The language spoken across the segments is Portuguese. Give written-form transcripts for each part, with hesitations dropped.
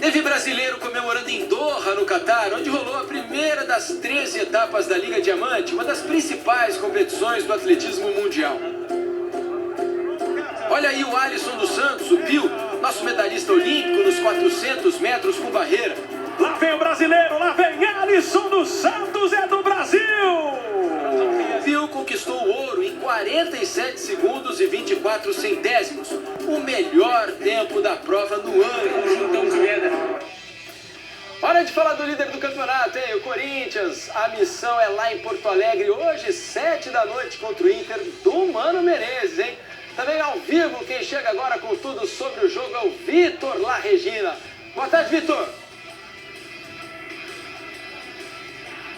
Teve brasileiro comemorando em Doha, no Catar, onde rolou a primeira das 13 etapas da Liga Diamante, uma das principais competições do atletismo mundial. Olha aí o Alisson dos Santos, o Pio, nosso medalhista olímpico nos 400 metros com barreira. Lá vem o brasileiro, lá vem Alisson dos Santos, é do Brasil! Pio conquistou o ouro em 47 segundos e 24 centésimos, o melhor tempo da prova no ano. Hora de falar do líder do campeonato, hein? O Corinthians. A missão é lá em Porto Alegre, hoje, 7 da noite, contra o Inter do Mano Menezes, hein? Também ao vivo, quem chega agora com tudo sobre o jogo é o Vitor La Regina. Boa tarde, Vitor.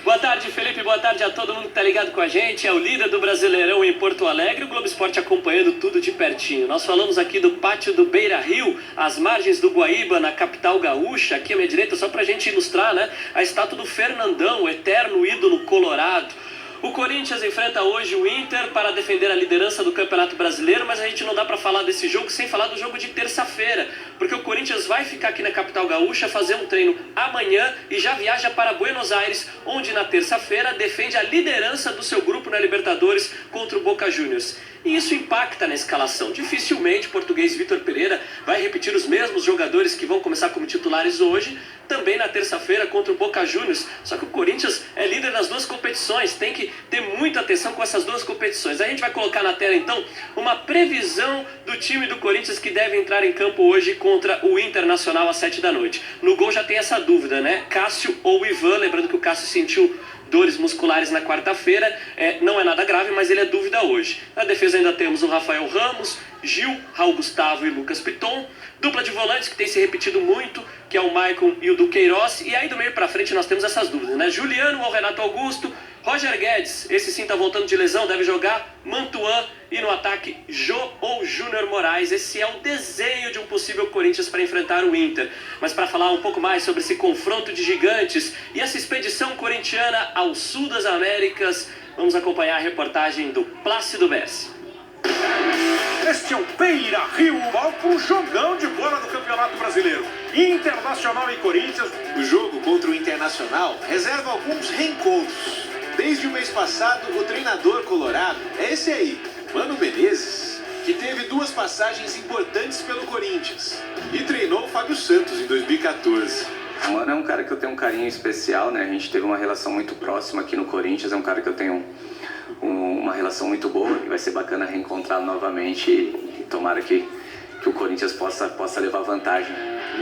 Boa tarde, Felipe. Boa tarde a todo mundo que tá ligado com a gente. É o líder do Brasileirão em Porto Alegre, o Globo Esporte acompanhando tudo de pertinho. Nós falamos aqui do pátio do Beira-Rio, às margens do Guaíba, na capital gaúcha. Aqui à minha direita, só pra gente ilustrar, né? A estátua do Fernandão, o eterno ídolo colorado. O Corinthians enfrenta hoje o Inter para defender a liderança do Campeonato Brasileiro, mas a gente não dá para falar desse jogo sem falar do jogo de terça-feira, porque o Corinthians vai ficar aqui na capital gaúcha, fazer um treino amanhã e já viaja para Buenos Aires, onde na terça-feira defende a liderança do seu grupo na Libertadores contra o Boca Juniors. E isso impacta na escalação. Dificilmente o português Vitor Pereira vai repetir os mesmos jogadores que vão começar como titulares hoje, também na terça-feira contra o Boca Juniors. Só que o Corinthians é líder nas duas competições, tem que ter muita atenção com essas duas competições. A gente vai colocar na tela então uma previsão do time do Corinthians que deve entrar em campo hoje contra o Internacional às 7 da noite. No gol já tem essa dúvida, né? Cássio ou Ivan, lembrando que o Cássio sentiu dores musculares na quarta-feira, não é nada grave, mas ele é dúvida hoje. Na defesa ainda temos o Rafael Ramos, Gil, Raul Gustavo e Lucas Piton. Dupla de volantes que tem se repetido muito, que é o Maicon e o Duqueiroz. E aí do meio pra frente nós temos essas dúvidas, né? Juliano ou Renato Augusto, Roger Guedes, esse sim tá voltando de lesão, deve jogar, Mantuan, e no ataque Jô ou Júnior Moraes. Esse é o desenho de um possível Corinthians para enfrentar o Inter. Mas para falar um pouco mais sobre esse confronto de gigantes e essa expedição corintiana ao sul das Américas, vamos acompanhar a reportagem do Plácido Bessi. Este é o Beira-Rio, palco jogão de bola do Campeonato Brasileiro. Internacional e Corinthians. O jogo contra o Internacional reserva alguns reencontros. Desde o mês passado, o treinador colorado é esse aí, Mano Menezes, que teve duas passagens importantes pelo Corinthians e treinou o Fábio Santos em 2014. O Mano é um cara que eu tenho um carinho especial, né? A gente teve uma relação muito próxima aqui no Corinthians, é um cara que eu tenho uma relação muito boa e vai ser bacana reencontrá-lo novamente e tomara que o Corinthians possa levar vantagem.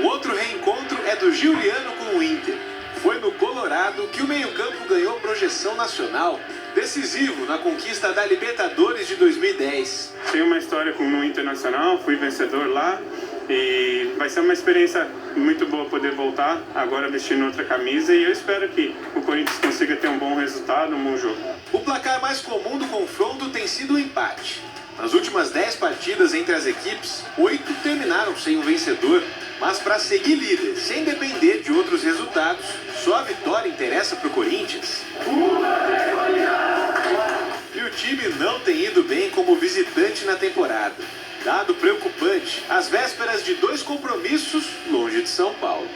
O outro reencontro é do Juliano com o Inter. Foi no Colorado que o meio-campo ganhou projeção nacional, decisivo na conquista da Libertadores de 2010. Tenho uma história com o Internacional, fui vencedor lá e vai ser uma experiência muito boa poder voltar agora vestindo outra camisa e eu espero que o Corinthians consiga ter um bom resultado, um bom jogo. O placar mais comum do confronto tem sido o empate. Nas últimas 10 partidas entre as equipes, 8 terminaram sem um vencedor, mas para seguir líder, sem depender de outros resultados, só a vitória interessa para o Corinthians. E o time não tem ido bem como visitante na temporada. Dado preocupante, às vésperas de 2 compromissos longe de São Paulo.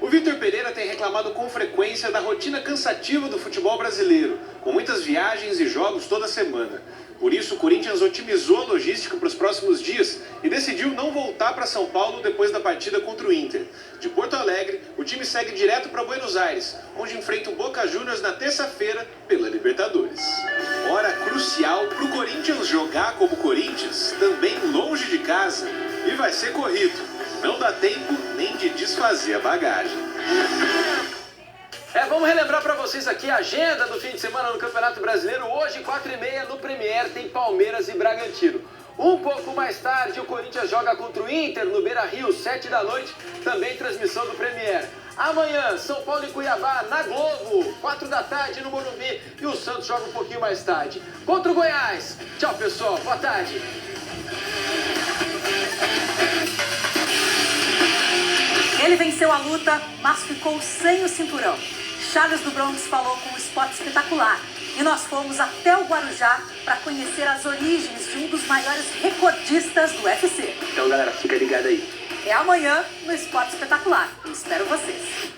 O Vitor Pereira tem reclamado com frequência da rotina cansativa do futebol brasileiro, com muitas viagens e jogos toda semana. Por isso, o Corinthians otimizou a logística para os próximos dias e decidiu não voltar para São Paulo depois da partida contra o Inter. De Porto Alegre, o time segue direto para Buenos Aires, onde enfrenta o Boca Juniors na terça-feira pela Libertadores. Hora crucial para o Corinthians jogar como Corinthians, também longe de casa. E vai ser corrido. Não dá tempo nem de desfazer a bagagem. Vamos relembrar para vocês aqui a agenda do fim de semana no Campeonato Brasileiro. Hoje, 4h30, no Premier, tem Palmeiras e Bragantino. Um pouco mais tarde, o Corinthians joga contra o Inter no Beira-Rio, 7 da noite, também transmissão do Premier. Amanhã, São Paulo e Cuiabá na Globo, 4 da tarde no Morumbi, e o Santos joga um pouquinho mais tarde contra o Goiás. Tchau, pessoal. Boa tarde. Ele venceu a luta, mas ficou sem o cinturão. Charles do Bronx falou com um spot espetacular. E nós fomos até o Guarujá para conhecer as origens de um dos maiores recordistas do UFC. Então, galera, fica ligado aí. É amanhã no Esporte Espetacular. Eu espero vocês.